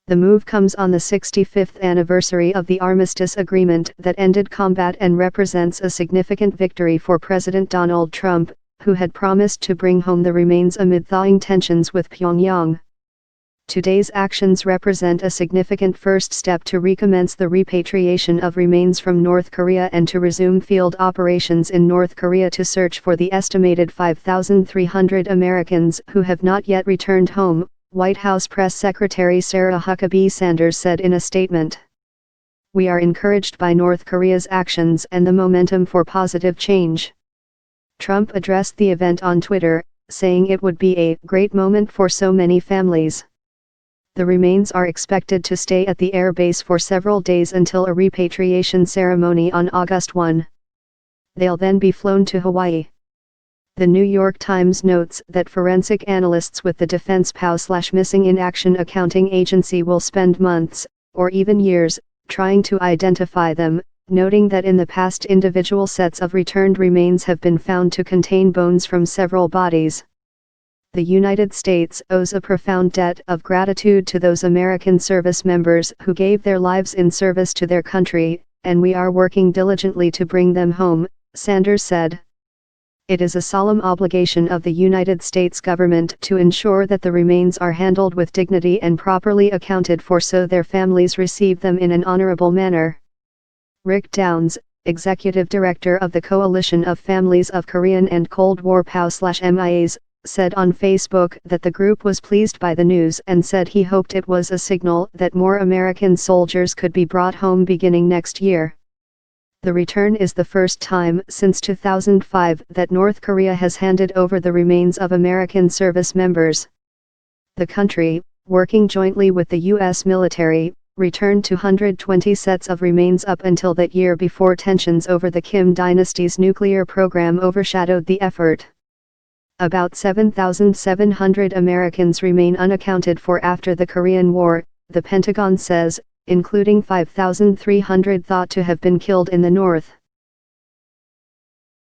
The move comes on the 65th anniversary of the armistice agreement that ended combat and represents a significant victory for President Donald Trump, who had promised to bring home the remains amid thawing tensions with Pyongyang. Today's actions represent a significant first step to recommence the repatriation of remains from North Korea and to resume field operations in North Korea to search for the estimated 5,300 Americans who have not yet returned home, White House Press Secretary Sarah Huckabee Sanders said in a statement. "We are encouraged by North Korea's actions and the momentum for positive change." Trump addressed the event on Twitter, saying it would be a great moment for so many families. The remains are expected to stay at the air base for several days until a repatriation ceremony on August 1. They'll then be flown to Hawaii. The New York Times notes that forensic analysts with the Defense POW/Missing in Action Accounting Agency will spend months, or even years, trying to identify them, noting that in the past individual sets of returned remains have been found to contain bones from several bodies. The United States owes a profound debt of gratitude to those American service members who gave their lives in service to their country, and we are working diligently to bring them home, Sanders said. It is a solemn obligation of the United States government to ensure that the remains are handled with dignity and properly accounted for so their families receive them in an honorable manner. Rick Downs, executive director of the Coalition of Families of Korean and Cold War POW/MIAs, said on Facebook that the group was pleased by the news and said he hoped it was a signal that more American soldiers could be brought home beginning next year. The return is the first time since 2005 that North Korea has handed over the remains of American service members. The country, working jointly with the U.S. military, returned 220 sets of remains up until that year before tensions over the Kim dynasty's nuclear program overshadowed the effort. About 7,700 Americans remain unaccounted for after the Korean War, the Pentagon says, including 5,300 thought to have been killed in the North.